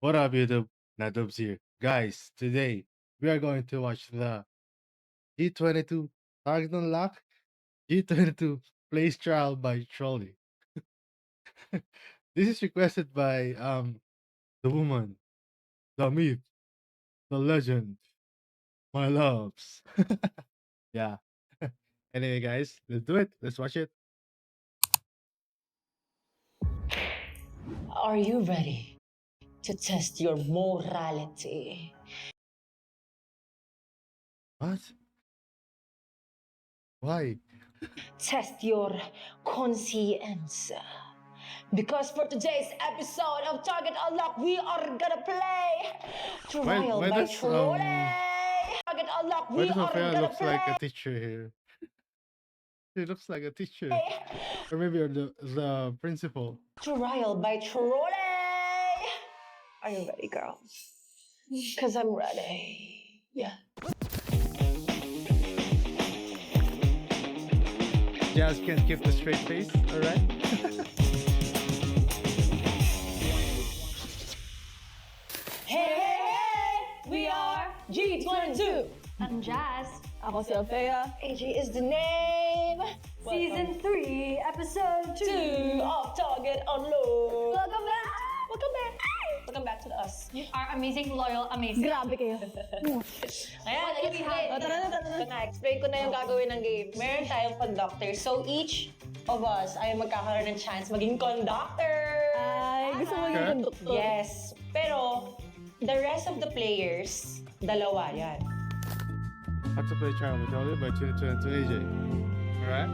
What up, YouTube? Nadubs here. Guys, today we are going to watch the G22 Target Unlock G22 Place Trial by Trolley. This is requested by the woman, the myth, the legend, my loves. Yeah. Anyway, guys, let's do it. Let's watch it. Are you ready to test your morality? What? Why? Test your conscience. Because for today's episode of Target Unlock, we are gonna play Trial Why by does Trolley. Target Unlock, why we does are Sophia gonna looks like play. a teacher here? She looks like a teacher, or maybe the principal. Trial by Trolley. Are you ready, girl? Because I'm ready. Yeah. Jazz can't keep the straight face. All right. Hey, we are G22. I'm Jazz. Ako si Althea. AJ is the name. Season 3, Episode 2. 2 of Target Unlock. Welcome back! Welcome back. Welcome back to us. You are amazing, loyal, amazing. Grabe kayo. Ayan, What do we have? tara na. Explain ko na yung gagawin ng game. Meron tayong conductor. So each of us ay magkakaroon ng chance maging conductor. Ay, gusto mo yung Okay. conductor. Yes. Pero the rest of the players, dalawa yan. How to play Trial with Trolley by 22 AJ. Alright?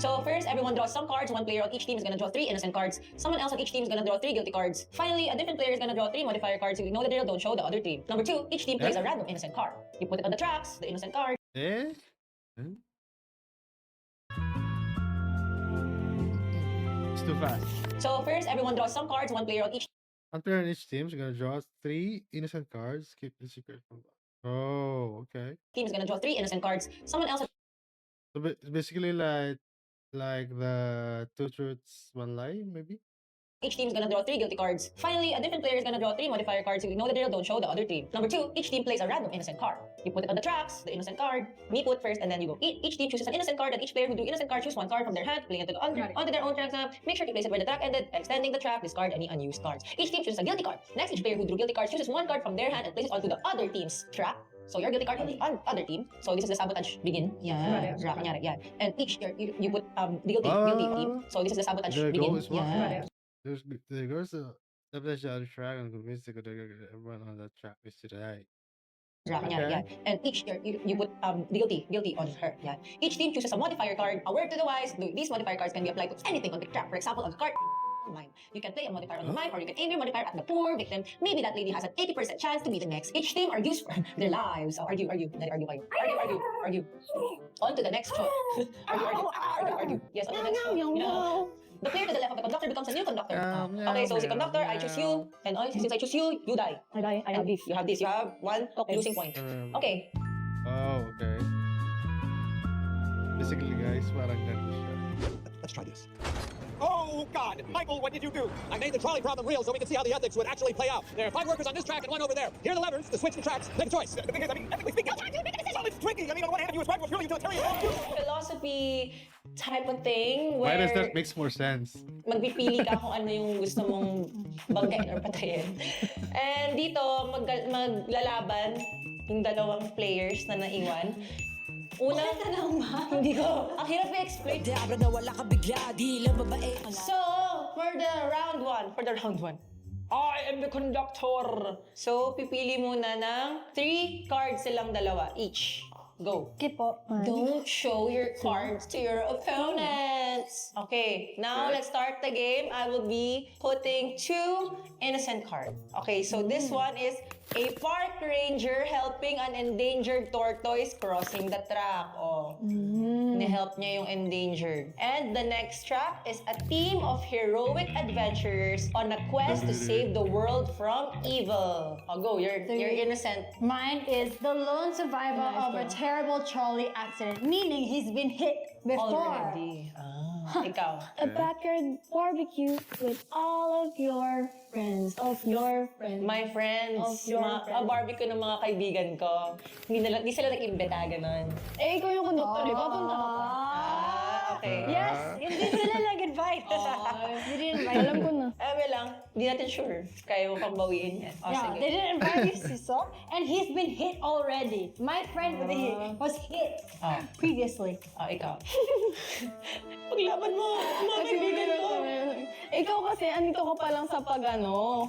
So first, everyone draws some cards. One player on each team is gonna draw 3 innocent cards. Someone else on each team is gonna draw 3 guilty cards. Finally, a different player is gonna draw 3 modifier cards. If you know the drill, don't show the other team. Number 2, each team plays a random innocent card. You put it on the tracks, the innocent card. Eh? Hmm? It's too fast. So first, everyone draws some cards. One player on each One player on each team is gonna draw 3 innocent cards. Keep the secret from. Oh, okay. team is gonna draw 3 innocent cards. Someone else So basically, like the two truths, one lie, maybe. each team is gonna draw 3 guilty cards. Finally, a different player is gonna draw 3 modifier cards. If you know the drill, don't show the other team. Number 2, each team plays a random innocent card. You put it on the tracks, the innocent card. Me put first, and then you go. Each team chooses an innocent card, and each player who drew innocent card choose one card from their hand, playing it onto their own tracks. Make sure to place it where the track ended, extending the track. Discard any unused cards. Each team chooses a guilty card. Next, each player who drew guilty cards chooses one card from their hand and places it onto the other team's track. So your guilty card on the other team. So this is the sabotage begin. Yeah. Kunyari, yeah. And each you put the guilty team. So this is the sabotage The begin. goal is what? Yeah. There goes the establish the other track and convince the everyone on that track is to die. Kunyari, yeah. And each you put the guilty on her. Yeah. Each team chooses a modifier card. A word to the wise. These modifier cards can be applied to anything on the track. For example, on the card. Mime. You can play a modifier on the mime, or you can aim your modifier at the poor victim. Maybe that lady has an 80% chance to be the next. Each team argues for their lives. So argue. On to the next choice. argue. Yes, on to the next choice. Yeah. The player to the left of the conductor becomes a new conductor. Okay, so si conductor, I choose you. And since I choose you, you die. I have this. You have this. You have one losing point. Okay. Oh, okay. Basically, guys, parang ganun siya. Let's try this. Oh, God! Michael, what did you do? I made the trolley problem real so we could see how the ethics would actually play out. There are 5 workers on this track and 1 over there. Here are the levers to switch the tracks. Make a choice. The thing is, ethically speaking, make a decision. Well, it's tricky. On the one hand, you was right, was purely utilitarian. Philosophy type of thing Why where does that makes more sense? magpipili ka kung ano yung gusto mong banggain or patayin. And dito, maglalaban yung dalawang players na naiwan. Una, hindi ko. Ang hirap i-explain. Diablo na wala ka bigla, di lang babae ka lang. So, for the round one, I am the conductor. So, pipili muna ng 3 cards silang dalawa each. Go. Okay po. Don't show your cards to your opponents. Okay, now let's start the game. I will be putting 2 innocent cards. Okay, so this one is a park ranger helping an endangered tortoise crossing the track. Oh, ni-help niya yung endangered. And the next track is a team of heroic adventurers on a quest to save the world from evil. Oh, go. You're innocent. Mine is the lone survivor of a terrible trolley accident, meaning he's been hit before. Already. Ikaw. A backyard barbecue with all of your friends. My friends. Of your friends. Barbecue ng mga kaibigan ko. Hindi sila nag-imbita, ganun. Eh, ikaw yung conductor, di ba? Punta ka pa. Okay. Yes, hindi sila nag-invite. They didn't invite Alam ko na. Well lang, hindi natin sure. Kaya mo pang bawiin yan. Yeah, Sige. they didn't invite you, Siso. And he's been hit already. My friend was hit previously. Ikaw. Paglaban mo, mga kaibigan ko. Ikaw kasi, andito ka pa lang sa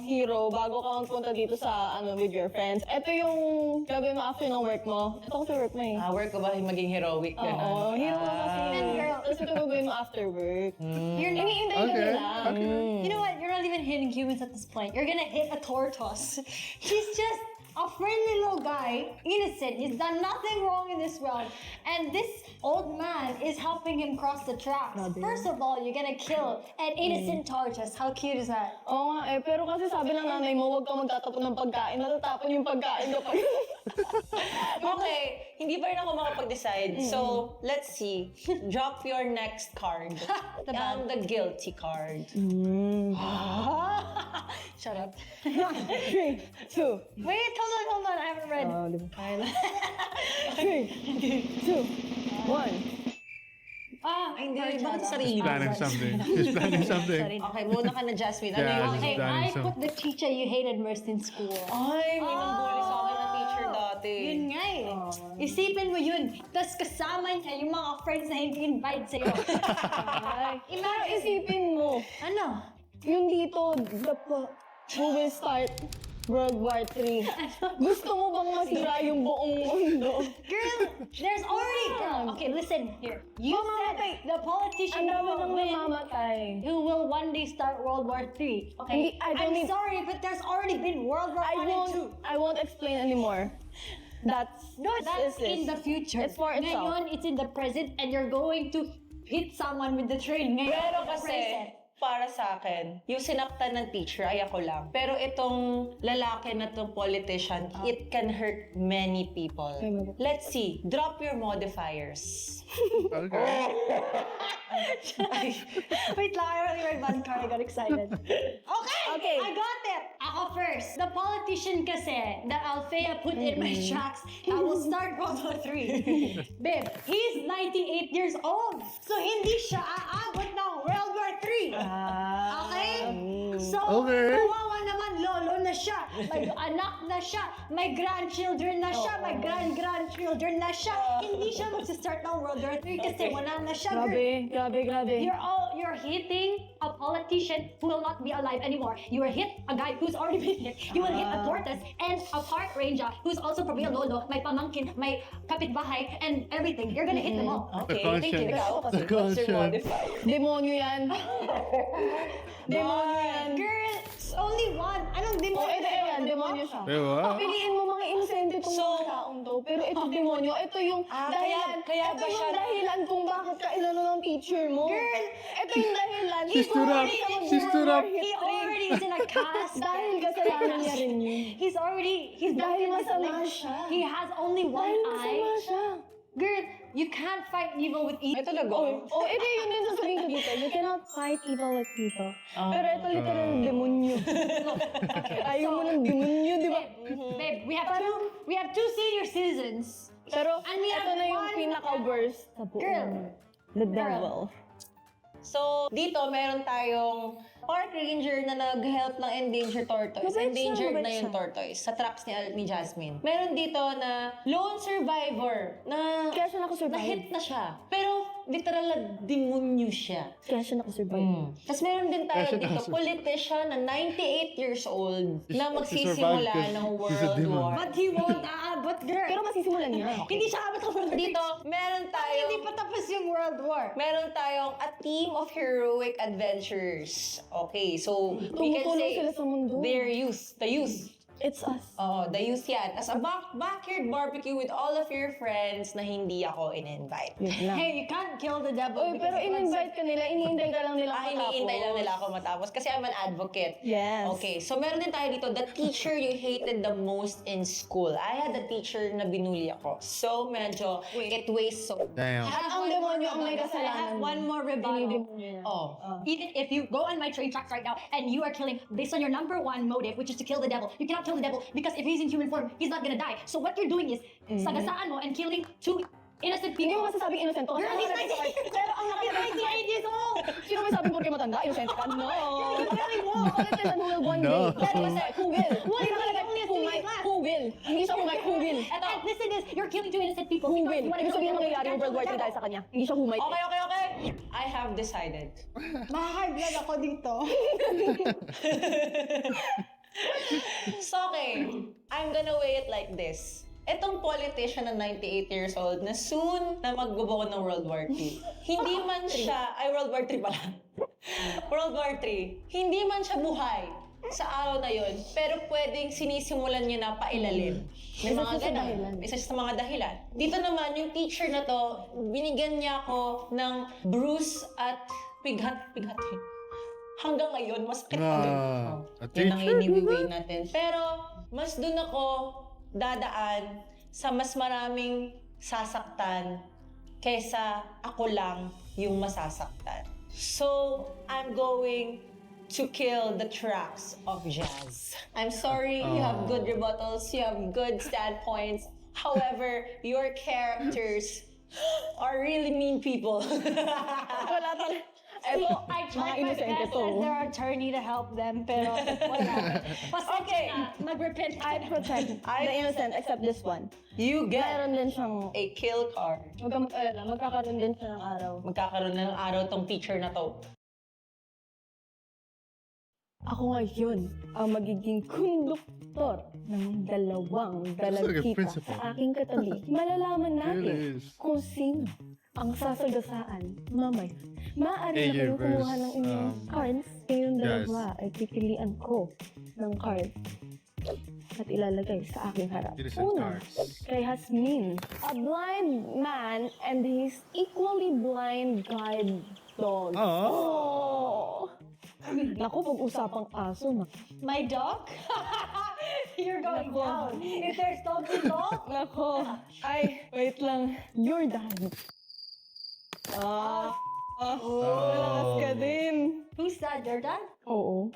hero, bago ka magpunta dito sa, with your friends. Ito yung gagawin mo after ng work mo. Ito kasi work mo eh. Work ko ba maging heroic? Oo, Ganun. hero ka kasi. And girl, Tapos ito gagawin mo after work. you're not, Iniintay ka Okay. nila. you know what? You're not even hitting humans at this point. You're gonna hit a tortoise. He's just a friendly little guy, innocent. He's done nothing wrong in this world. And this old man is helping him cross the tracks. First of all, you're gonna kill an innocent tortoise. How cute is that? Oo nga eh, pero kasi sabi ng nanay mo, huwag ka magtatapon ng pagkain. Natatapon yung pagkain kapag... Okay, hindi pa rin ako makapag-decide. So, let's see. Drop your next card. The guilty card. Shut up. 3, 2, Wait, hold on. I haven't read. 3, 2, 1. Hindi, bakit sarili mo? Planning something. He's planning something. Okay, muna ka na, Jasmine. Ano Yeah, yung... Okay, Dahil I sa- put the teacher you hated most in school. Ay, may nangguli sa akin na teacher dati. Yun nga eh. Isipin mo yun. Tapos kasama niya yung mga friends na hindi invite sa'yo. Pero isipin mo, Ano? yung dito, who will start World War III. Gusto mo bang masira yung buong mundo? Girl, there's already... Girl, okay, listen here. You said the politician Ang who dami will nang win, namamatay. who will one day start World War III. Okay, Hindi, I don't I'm need- sorry, but there's already been World War I and II. I won't explain anymore. That's In the future. It's for itself. Ngayon, it's in the present and you're going to hit someone with the train. Ngayon, Pero it's the kasi, present. para sa akin, yung sinaktan ng teacher ay ako lang. Pero itong lalaki na itong politician, it can hurt many people. Let's see. Drop your modifiers. Okay. Wait lang, I already read one card. I got excited. Okay, I got it. Ako first. The politician kasi that Althea put in my tracks, I will start World War III. Babe, he's 98 years old. So hindi siya aabot ng World War III. Okay? So, Okay. kawawa naman, lolo na siya. May anak na siya. May grandchildren na siya. May grand-grandchildren na siya. Hindi siya magsistart ng World War III kasi wala na siya. girl. Grabe. You're hitting a politician who will not be alive anymore. You will hit a guy who's already been hit. You will hit a tortoise and a park ranger who's also probably a lolo, may pamangkin, may kapitbahay, and everything. You're gonna hit them all. Okay, thank you. conscience. Ikaw, The what's your conscience. modifier? Demonyo yan. Demonyo yan. Girl, it's only one. Anong Oh, demonyo? ito yan, demonyo siya. Diba? Piliin mo mga inosente itong mga taong to. Pero ito demonyo, ito yung dahilan. kaya ito ba yung siya- dahilan kung bakit ka inano ng teacher mo. Girl, ito yung dahilan. She stood up. She stood up. He already is in a cast. Dahil kasalanan niya rin yun. He's Dahil broken his masama leg. siya. He has only one Dahil eye. masama siya. Girl, you can't fight evil with Ay, evil. talaga? Oh, ito yun din sasabihin ko dito. You cannot fight evil with people. Pero ito literal demonyo. Ayaw mo ng demonyo, di ba? Babe, we have two senior citizens. Pero And we ito have na yung one- pinaka-worst sa buong Girl. The devil. So, dito meron tayong park ranger na nag-help ng endangered tortoise. Mabait siya, Endangered mabait na yung siya. tortoise sa tracks ni Jasmine. Meron dito na lone survivor na Kaya siya nakasurvive. na-hit na siya. Pero literal na demonyo siya. Kaya siya nakasurvive. Tapos meron din tayo Kaya siya dito, nakasurvive. politician na 98 years old na She magsisimula survived 'cause ng she's a World demon. War. But he won't aabot, girl. Pero masisimulan niya. Hindi siya abot ng World War. Dito, meron tayong Hindi pa tapos yung World War. meron tayong a team of heroic adventurers. Okay, so we can Tumutulong say sila sa mundo. their youth, the youth. It's us. Oh, the youth yan. As a backyard barbecue with all of your friends na hindi ako in-invite. Yun lang. Hey, you can't kill the devil. Uy, pero in-invite ka nila, iniintay ka lang nila Iniintay lang nila ako matapos kasi I'm an advocate. Yes. Okay, so meron din tayo dito, the teacher you hated the most in school. I had a teacher na binuli ako. So, medyo, it weighs so. Damn. At ang demonyo ang may I kasalanan. have one more rebuttal. Dinidemonyo niya. Oh. Even if you go on my train tracks right now and you are killing based on your number one motive, which is to kill the devil, you cannot kill the devil because if he's in human form, he's not gonna die. So what you're doing is sagasaan mo and killing two innocent Hindi people. mo masasabing innocent to. You're at least 98, pero ang he's 98 years old. Sino may sabi porke matanda, innocent ka? No. Very well. Politician who will one No. day. Pero kasi, who will? What Hindi if talaga, only a who few might, years left? who will? Hindi siya who might, who will? And listen to this, you're killing two innocent people. Who because will? you wanna Ibig kill sabihin the devil. mangyayari yung World War III dahil sa kanya. Hindi siya who might. Okay. I have decided. Makaka-high blood ako dito. So, okay, I'm gonna weigh it like this. Etong politician na 98 years old na soon na magbubuo ng World War II. Hindi man siya, World War III pala. World War III. Hindi man siya buhay sa araw na yon, pero pwedeng sinisimulan niya na pailalim. May mga ganun. Isa siya sa mga dahilan. Dito naman, yung teacher na to, binigyan niya ako ng bruise at pighat. Hanggang ngayon, masakit pa din. A Yun ang teacher? iniwiway natin. Pero, mas dun ako dadaan sa mas maraming sasaktan kaysa ako lang yung masasaktan. So, I'm going to kill the tracks of Jazz. I'm sorry, you have good rebuttals, you have good standpoints. However, your characters are really mean people. Wala talaga. Eto, I mga tried my inosente best to. as their attorney to help them, pero wala. Okay. Nag-repent I protect the innocent except this one. You get Meron din siyang, a kill card. huwag kang mag-alala, magkakaroon din siya ng araw. Magkakaroon na ng araw tong teacher na to. Ako ngayon ang magiging konduktor ng dalawang dalagkita principal. sa aking katabi. Malalaman natin Really is. kung sino ang sasagasaan mamaya. Maaari na kayong verse, kumuha ng inyong cards. Kayong yes. dalawa ay pipilian ko ng cards at ilalagay sa aking harap. Innocent Una, cards. kay Hasmin, a blind man and his equally blind guide dog. Oh! Naku, pag-usapang aso na. My dog? You're going down. If there's dogs involved, Nako. Ay, wait lang. Your dad. Malakas ka din. who's that? Your dad? Oo.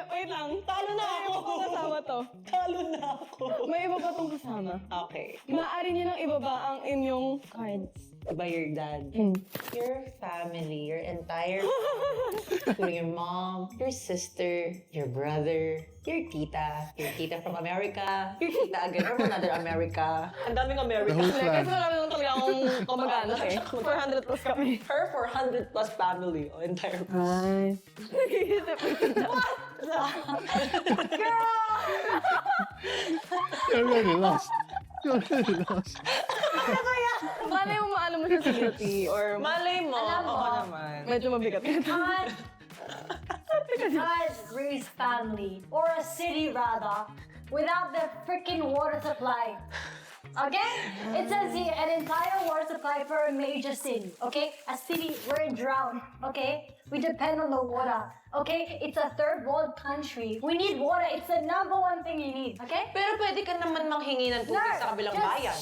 Wait lang. Talo na ako. May iba pang kasama to. Talo na ako. May iba pa tong kasama. Okay. Maaari niyo nang ibaba ang inyong cards. Diba your dad? Hmm. Your family, your entire family, including your mom, your sister, your brother, your tita from America, your tita again from another America. Ang daming The America. whole Kasi clan. marami lang talaga akong kamag-anak eh. 400 plus kami. Her 400 plus family, o entire Ay. Nag-iisip You're already lost. You're already lost. Malay mo maano mo siya sa guilty or Malay mo, Alam mo. ako naman. medyo mabigat ito. God raised family, or a city rather, without the freaking water supply. Okay? It says here an entire water supply for a major city. Okay? A city, we're in drought. Okay? We depend on the water. Okay? It's a third world country. We need water. It's the number one thing you need. Okay? Pero pwede ka naman manghingi ng tubig sa kabilang bayan.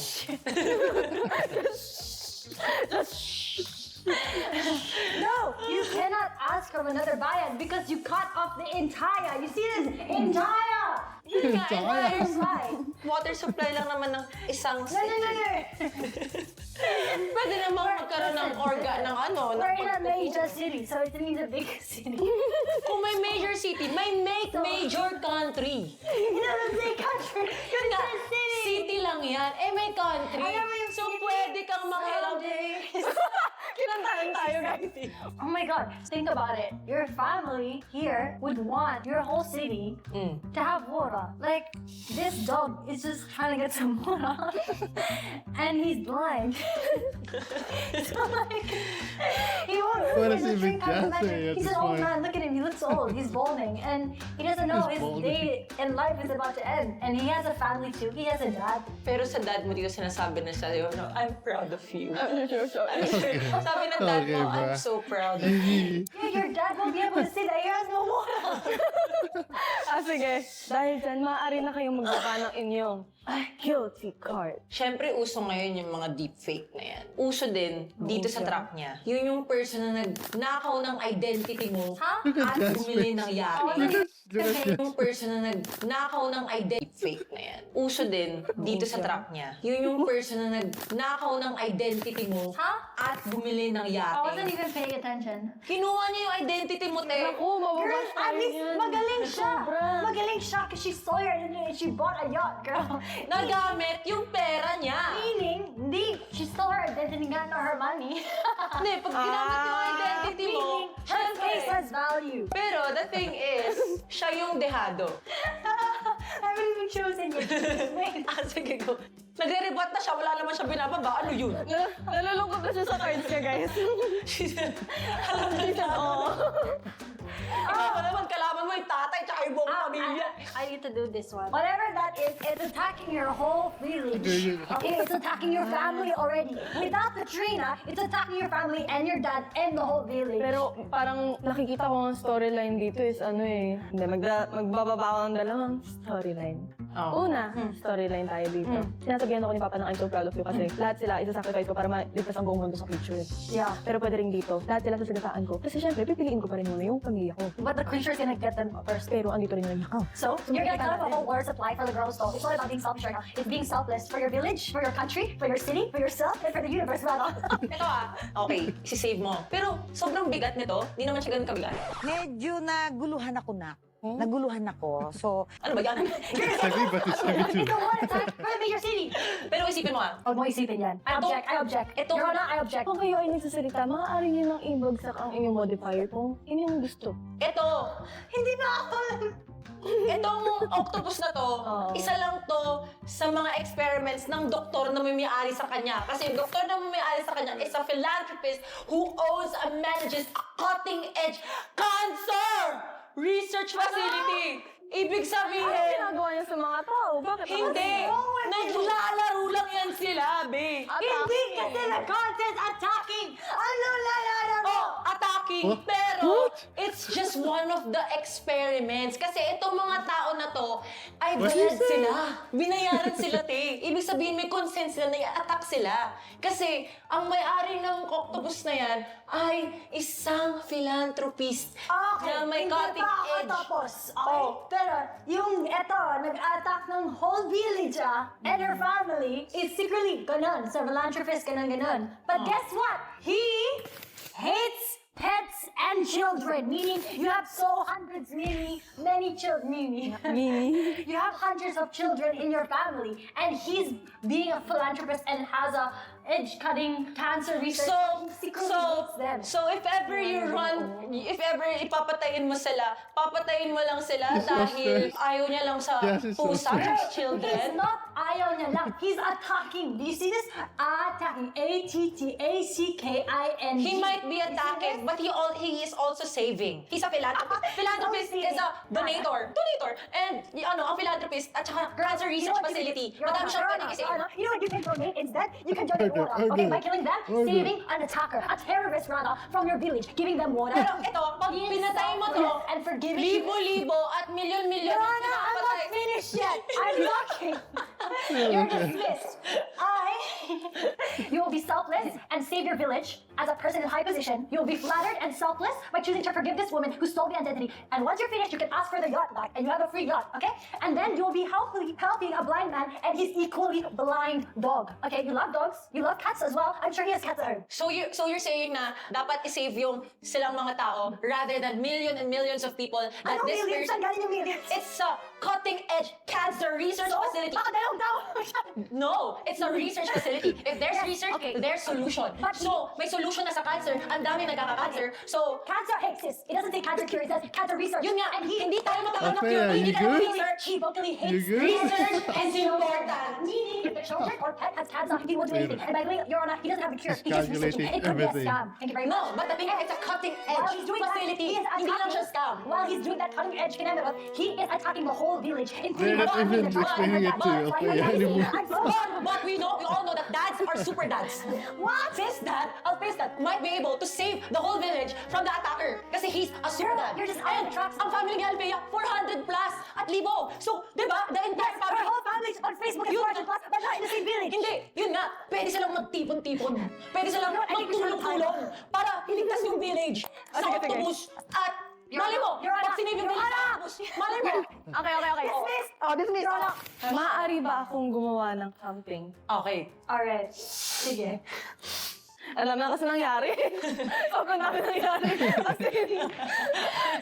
No, you cannot ask from another bayan because you cut off the entire. You see this? Entire Entire. supply. Water supply lang naman ng isang No, no, no, no. Pwede namang magkaroon ng ng ano. We're in a major city, so it means a big city. Kung may major city, may major country. It doesn't say country. Yun nga, It's a city. city lang yan. Eh, may country. Alam mo yung So, city? pwede kang makialam. Kinantahan tayo guys. Oh my god, think about it. Your family here would want your whole city to have water. Like, this dog is just trying to get some water. And he's blind. So like, he won't What look is at the even drink out of the Jazzy measure. at He's this an old point? man, look at him. He looks months old. He's balding, and he doesn't know He's his balding. day in life is about to end. And he has a family too. He has a dad. Pero sa dad mo dito sinasabi na sa'yo, no, I'm proud of you. Sorry. Sabi ng dad Okay, mo, bra. I'm so proud of you. Yeah, your dad won't be able to say that he has no moral. Sige. Dahil dyan, maaari na kayong magbaba ng inyong guilty card. Siyempre, uso ngayon yung mga deepfake na yan. Uso din dito sa track niya. Yun yung person na nagnakaw ng identity mo Ha? at bumili ng yate. Look at this. Yung person na nagnakaw ng identity fake na yan. Uso din dito sa track niya. Yun yung person na nagnakaw ng identity mo Ha? at bumili ng I wasn't yate. even paying attention. Kinuha niya yung identity mo, te. Naku, mababa Girl, at least magaling siya. Sobra. Magaling siya because she saw your identity and she bought a yacht, girl. Nagamit yung pera niya. Meaning, hindi, she stole her identity nga na her money. Hindi, pag ginamit yung identity mo, Meaning, her face syempre. has value. Pero the thing is, siya yung dehado. I haven't even chosen yet. Wait. Sige, go. Nagre-rebut na siya, wala naman siya binababa. Ano yun? Nalulungkot na siya sa cards niya, guys. Alam na niya. Ikaw pa naman, kalaban mo yung tatay tsaka yung buong pamilya. I need to do this one. Whatever that is, it's attacking your whole village. Okay, it's attacking your family already. Without Katrina, it's attacking your family and your dad and the whole village. Pero parang nakikita ko ang storyline dito is ano eh. Hindi, magbababa ako ng dalawang storyline. Oh. Una, storyline tayo dito. Sinasabihan ako ni Papa ng I'm so proud of you kasi lahat sila isa-sacrifice ko para maligtas ang buong mundo sa future. Yeah. Pero pwede rin dito, lahat sila sasagasaan ko. Kasi syempre, pipiliin ko pa rin muna yung pamilya ko. But the creature's gonna get them first. Pero andito rin yung nakaw. So, you're gonna cut off a whole water supply for the girl who stole. It's not about being selfish right now. It's being selfless for your village, for your country, for your city, for yourself, and for the universe, rather. Ito okay, isi-save mo. Pero sobrang bigat nito, hindi naman siya ganun kabigat. Medyo naguluhan ako na. Naguluhan ako. So, Ano ba yan? It's heavy, but it's heavy too. It's a water tank for the major city. Pero isipin mo Huwag mo isipin yan. I object, I object. Ito- Your Honor, I object. Kung kayo ay nagsasalita, maaari nyo nang ibagsak ang inyong modifier kung inyong gusto. Ito, Hindi na ako. itong octopus na to, isa lang to sa mga experiments ng doktor na may-ari sa kanya. Kasi yung doktor na may-ari sa kanya is a philanthropist who owns and manages a cutting-edge cancer research facility. Ibig Ano sabihin, ginagawa niya sa mga tao? Bakit? hindi. Naglalaro lang yan sila, be. Hindi kasi the content attacking. Ano lalala mo? Oh, attacking. What? Pero, What? it's just one of the experiments. Kasi itong mga tao na to, ay What bayad is it? sila. Binayaran sila, te. Ibig sabihin, may consent sila na i-attack sila. Kasi, ang may-ari ng octopus na yan ay isang philanthropist na may hindi cutting pa ako edge. tapos. Okay? Oh. Pero yung eto, nag-attack ng whole village and her family is secretly ganun. Sa philanthropist, ganun. But guess what? He hates pets and children. Meaning, you have many children. You have hundreds of children in your family. And he's being a philanthropist and has a edge-cutting cancer research. So, He secretly hates them. so if ever you run, if ever ipapatayin mo sila, papatayin mo lang sila It's so dahil strange. ayaw niya lang sa Yes, it's so pusa strange. at He's children. not ayaw niya lang. He's attacking. Do you see this? Attacking. A-T-T-A-C-K-I-N-G. He might be attacking, but he is also saving. He's a philanthropist. Philanthropist is a donator. And, ang philanthropist at saka cancer research facility. Madami siyang pwedeng isave. You know what you can donate instead? You can donate water. Okay, by killing them, saving an attacker, a terrorist rather, from your village, giving them water. Pero ito, pag Being pinatay mo to, selfless and forgiving. libo-libo at milyon-milyon Your ang Honor, I'm not pinapatay. finished yet. I'm talking. You're dismissed. You will be selfless and save your village as a person in high position. You will be flattered and selfless by choosing to forgive this woman who stole the identity. And once you're finished, you can ask for the yacht back, and you have a free yacht, okay? And then you will be helping a blind man and his equally blind dog. Okay, you love dogs, you love cats as well. I'm sure he has cats at home. So you're saying na dapat i-save yung silang mga tao rather than millions and millions of people that Anong this millions? person... Saan galing yung millions? It's a cutting-edge cancer research facility. Baka dalawang tao. No, it's a research facility. If there's research, okay. there's solution. But So, may solution solution na sa cancer. Ang dami nagkaka-cancer. So, Cancer exists. It doesn't say cancer cure, it says cancer research. yun nga, And he, hindi tayo makahanap Okay, yun. are Hindi you tayo good? research. he vocally You hates good? Research is important. Meaning, if the children or pet has cancer, he won't do anything. And by the way, Your Honor, he doesn't have a cure. He's He just researching. calculating It could be a everything. scam. Thank you very much. No, but the thing is, it's a cutting edge While he's doing facility. that, he is Hindi lang siya scam. While he's doing that cutting edge kinematic, he is attacking the whole village, including They're not the even family, the explaining it to you, That's why okay, I'm anymore. I'm so But we all know that dads are super dads. What? This dad, Alfred's dad, might be able to save the whole village from the attacker. Kasi he's a super dad. You're just out of the tracks. Ang family ni Alfea, 400 plus at libo. So, di ba, the entire Our family. whole family's on Facebook is 400 plus, but not in the same village. Hindi, yun nga. Pwede silang magtipon-tipon. Pwede silang No, I think we should magtulong-tulong para iligtas yung village sa sige, sige. octopus. At mali mo, Your Honor, pag sinave yung Your village sa Honor. octopus, mali mo. Okay. Dismissed. Oh, dismiss. Your Honor. Maaari ba akong gumawa ng camping? Okay. Alright. Sige. Alam na kasi nangyari. Sobrang dami nangyari. Kasi,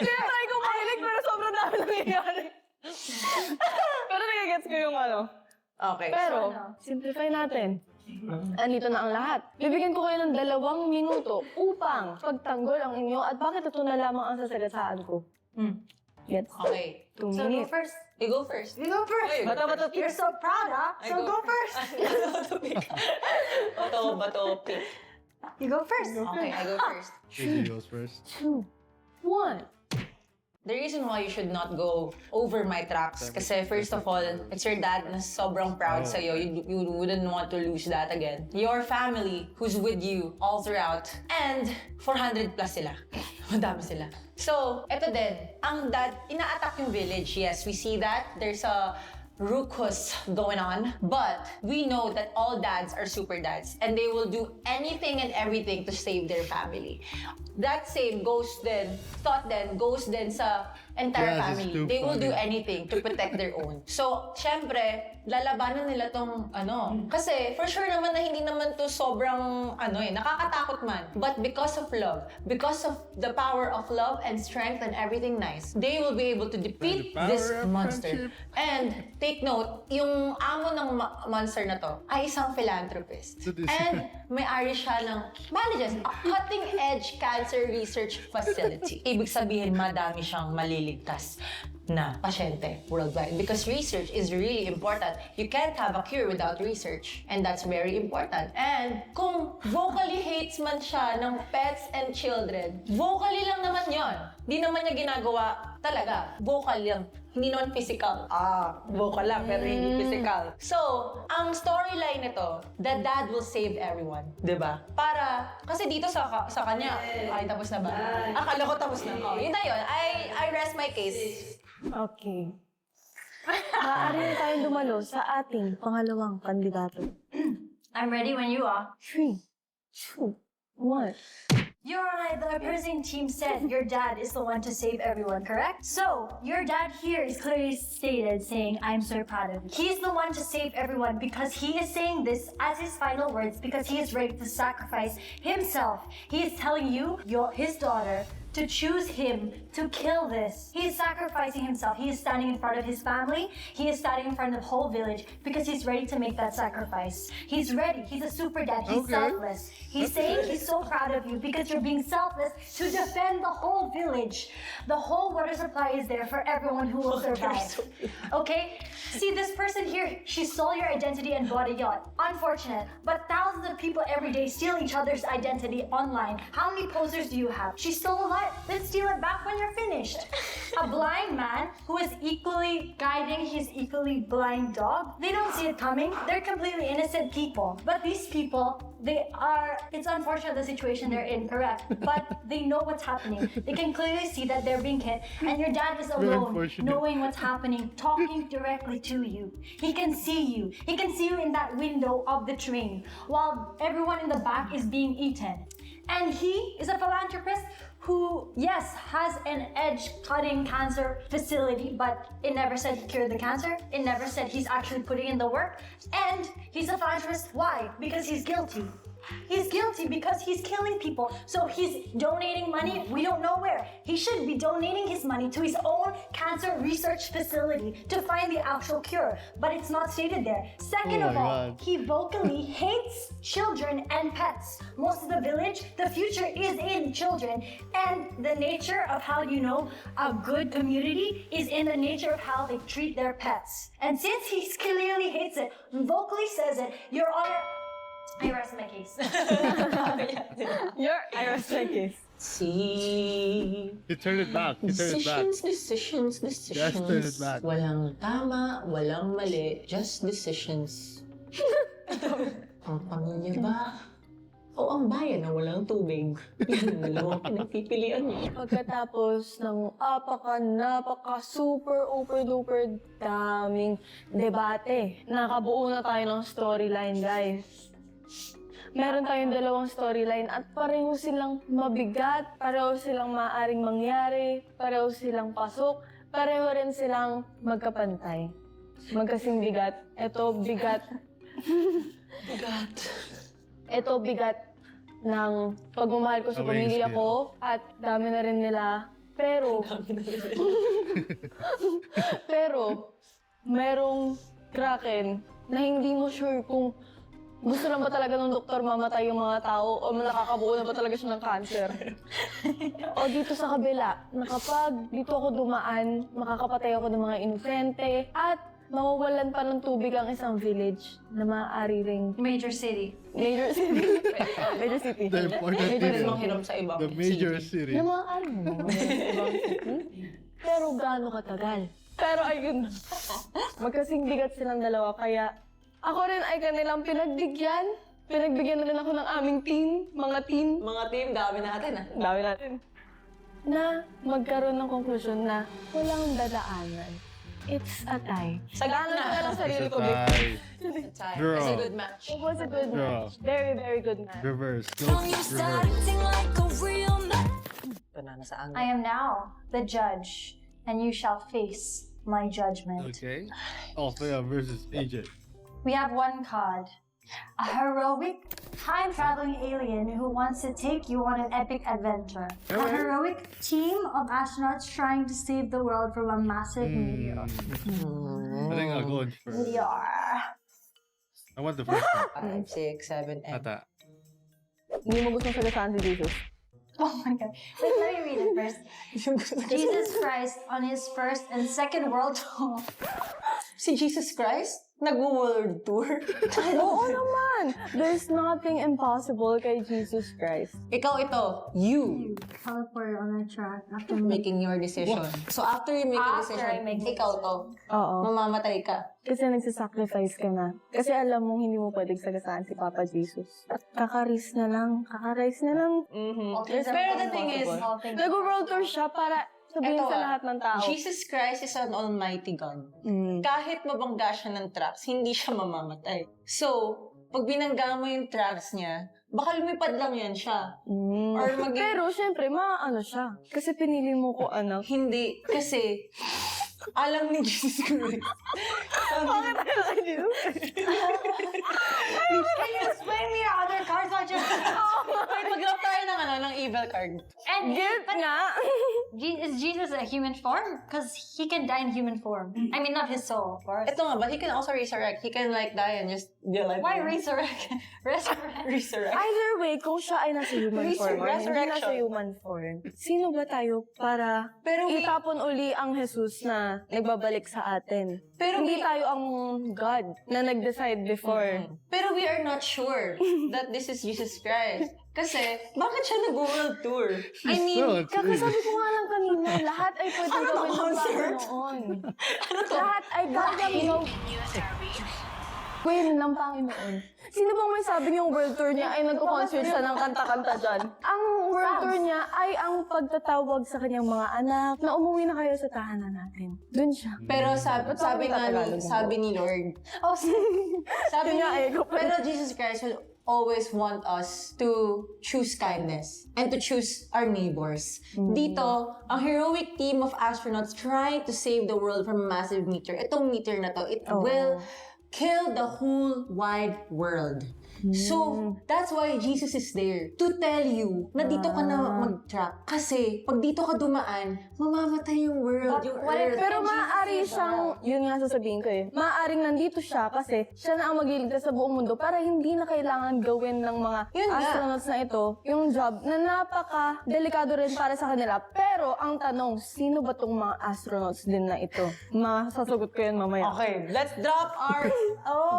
tinatry ko makinig pero sobrang dami nangyari. Pero nagigets ko yung ano. Okay. Pero, ano? simplify natin. Andito na ang lahat. Bibigyan ko kayo ng 2 minuto upang pagtanggol ang inyo at bakit ito na lamang ang sasagasaan ko. Gets? Okay. 2 So go minutes. first. You go first. You go first. Okay. Bato, You're so proud, huh? I So go first. Bato, pick. You go first. Okay, I go first. Easy goes first. 2, 1. The reason why you should not go over my tracks, kasi first of all, it's your dad na sobrang proud sa'yo. You wouldn't want to lose that again. Your family who's with you all throughout. And 400 plus sila. Madami sila. So, eto din. Ang dad, ina-attack yung village. Yes, we see that. There's a ruckus going on. But we know that all dads are super dads. And they will do anything and everything to save their family. That same thought goes then sa entire Yes, it's family. too They will do funny. anything to protect their own. So, syempre, lalabanan nila tong Kasi, for sure naman na hindi naman to sobrang, nakakatakot man. But because of love, because of the power of love and strength and everything nice, they will be able to defeat power this of monster. friendship. And, take note, yung amo ng monster na to ay isang philanthropist. So this- And, may-ari siya ng, manages, a cutting-edge cancer research facility. Ibig sabihin, madami siyang maliligtas na pasyente worldwide. Because research is really important. You can't have a cure without research. And that's very important. And kung vocally hates man siya ng pets and children, vocally lang naman yon. Di naman niya ginagawa talaga. Vocal lang. Hindi naman physical. Vocal lang, pero hindi physical. So, ang storyline nito, the dad will save everyone. Diba? Para, kasi dito sa kanya, ay tapos na ba? Akala ko tapos na. Oh, yun na yun. I rest my case. Okay. Maaari na tayong dumalo sa ating pangalawang kandidato. I'm ready when you are. 3, 2, 1. Your Honor, the opposing team said your dad is the one to save everyone, correct? So, your dad here is clearly stated saying, I'm so proud of you. He's the one to save everyone because he is saying this as his final words because he is ready to sacrifice himself. He is telling you, his daughter, to choose him to kill this. He is sacrificing himself. He is standing in front of his family. He is standing in front of the whole village because he's ready to make that sacrifice. He's ready. He's a super dad. He's Okay. selfless. He's saying he's so proud of you because you're being selfless to defend the whole village. The whole water supply is there for everyone who will survive. Okay? See, this person here, she stole your identity and bought a yacht. Unfortunate. But thousands of people every day steal each other's identity online. How many posers do you have? She stole a lot. Then steal it back when you're finished. A blind man who is equally guiding his equally blind dog. They don't see it coming. They're completely innocent people. But these people, it's unfortunate the situation they're in, correct? But they know what's happening. They can clearly see that they're being hit. And your dad is alone, unfortunate. knowing what's happening, talking directly to you. He can see you. He can see you in that window of the train while everyone in the back is being eaten. And he is a philanthropist who, yes, has an edge-cutting cancer facility, but it never said he cured the cancer. It never said he's actually putting in the work. And he's a philanthropist. Why? Because he's guilty. He's guilty because he's killing people. So he's donating money, we don't know where. He should be donating his money to his own cancer research facility to find the actual cure. But it's not stated there. Second Oh of my all, God. he vocally hates children and pets. Most of the village, the future is in children. And the nature of how you know a good community is in the nature of how they treat their pets. And since he clearly hates it, vocally says it, Your Honor, I rest my case. I rest my case. See. He turned it back. He turned it back. Decisions. Just turn it back. Walang tama, walang mali, just decisions. Ang pamilya ba? O ang bayan na walang tubig? Yan ang dalawang pinagpipilian niyo. Pagkatapos ng napaka, super, duper daming debate, nakabuo na tayo ng storyline, guys. Meron tayong dalawang storyline at pareho silang mabigat, pareho silang maaaring mangyari, pareho silang pasok, pareho rin silang magkapantay. Magkasing bigat. Ito bigat. Ito bigat ng pagmamahal ko sa Away pamilya scale. ko at dami na rin nila. Pero, merong Kraken na hindi mo sure kung gusto lang ba talaga ng doktor mamatay yung mga tao o nakakabuo na ba talaga siya ng cancer. O dito sa kabila, na kapag dito ako dumaan, makakapatay ako ng mga inosente at mawawalan pa ng tubig ang isang village na maaari ring Major city. major city. Major city. The important Pwede thing rin is manghiram sa ibang the major city. city. Na maaari mo sa ibang city. Pero gaano katagal? Pero ayun, magkasing bigat silang dalawa kaya ako rin ay kanilang pinagbigyan. Pinagbigyan na rin ako ng aming team, mga team, Mga team, dami natin ah. dami natin, na magkaroon ng konklusyon na walang dadaanan. It's a tie. Sagana Gano'n ko lang sarili It's a ko, Vic. tie. It's Draw. a good match. It was a good Draw. match. Very, very good match. Reverse. Don't you start Reverse. acting like a real man. Ito na, nasa I angle. am now the judge, and you shall face my judgment. Okay. Althea versus AJ. We have one card. A heroic, time-traveling alien who wants to take you on an epic adventure. A Alright. heroic team of astronauts trying to save the world from a massive meteor. I think I'll go in first. Meteor. I want the first one. 5, 6, 7, 8. Ata. Hindi mo gustong sagasaan si Jesus. Oh my god. Wait, let me read it first. Jesus Christ on his first and second world tour. Si Jesus Christ? Nag-world tour? Oo naman! There's nothing impossible kay Jesus Christ. Ikaw ito, you Teleport on a track after making your decision. So after you make a After I decision, make ikaw to, Oo. mamamatay ka. Kasi nagsasacrifice ka na. Kasi alam mong hindi mo pwedeng sagasaan si Papa Jesus. At kakaris na lang. Kakaris na lang. Pero the thing is, Nag-world tour siya para sabihin Eto sa ah, lahat ng tao. Jesus Christ is an almighty God. Mm. Kahit mabangga siya ng tracks, hindi siya mamamatay. So, pag binangga mo yung tracks niya, baka lumipad lang yan siya. Mm. Or maging- Pero syempre, maano siya. Kasi pinili mo ko anak. Hindi, kasi alam ni Jesus Christ. Can you explain me your other cards? I just... Wait, mag-drop tayo ng evil card. And Get nga! Is Jesus a human form? Because he can die in human form. I mean, not his soul, of course. Ito nga, but he can also resurrect. He can like die and just be alive. Why again. resurrect? Resurrect. Resurrect? Either way, kung siya ay nasa human form or hindi Resurrection. nasa human form, sino ba tayo para Pero we- itapon uli ang Jesus na nagbabalik sa atin? Pero hindi we- tayo ang God na nag-decide before. Pero we are not sure that this is Jesus Christ. Kasi, bakit siya nag-world tour? I mean, So, it's Kakasabi ko nga lang kanina, lahat ay pwedeng Ano gawin ng concert? Panginoon. ano to? Lahat ay gagawin ng Panginoon. Sino bang may sabi niyong world tour niya ay nagko-concert siya ng kanta-kanta dyan? Ang world tour niya ay ang pagtatawag sa kanyang mga anak na umuwi na kayo sa tahanan natin. Doon siya. Pero sabi nga Tagalog ni, mo? sabi ni Lord, Oh, sabi Yun nga, ni, ikaw pa rin. pero Jesus Christ will always want us to choose kindness and to choose our neighbors. Dito, ang heroic team of astronauts trying to save the world from a massive meteor. Itong meteor na to, it will kill the whole wide world. So, that's why Jesus is there. To tell you na dito ka na mag-track. Kasi, pag dito ka dumaan, mamamatay yung world, yung earth. Pero maaari siyang, yun nga sasabihin ko eh, maaaring nandito siya kasi siya na ang magliligtas sa buong mundo para hindi na kailangan gawin ng mga Yun nga. astronauts na ito yung job na napaka-delikado rin para sa kanila. Pero ang tanong, sino ba tong mga astronauts din na ito? Masasagot ko yan mamaya. Okay, let's drop our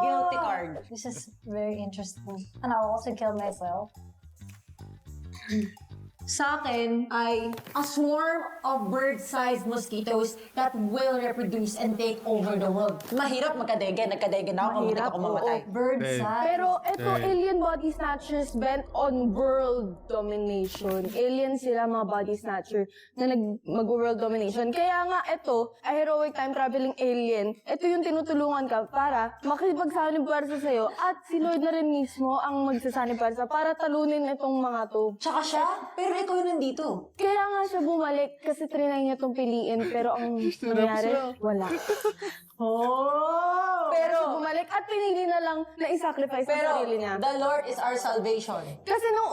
guilty card. This is very interesting. And I'll also kill myself. Sa akin ay a swarm of bird-sized mosquitoes that will reproduce and take over the world. Mahirap magkadege. Nagkadege na ako. Mahirap ako mamatay. Bird Hey. size. Pero ito, alien body snatchers bent on world domination. Alien sila, mga body snatcher, na mag-world domination. Kaya nga ito, a heroic time traveling alien, ito yung tinutulungan ka para makipagsanib puwersa sa'yo at si Lord na rin mismo ang magsasanib puwersa para talunin itong mga to. Tsaka siya, pero ikaw yun nandito. Kaya nga siya bumalik kasi trinay niya itong piliin pero ang nangyari, wala. Pero bumalik at pinili na lang na isacrifice ang Pero, sarili niya. the Lord is our salvation. Kasi nung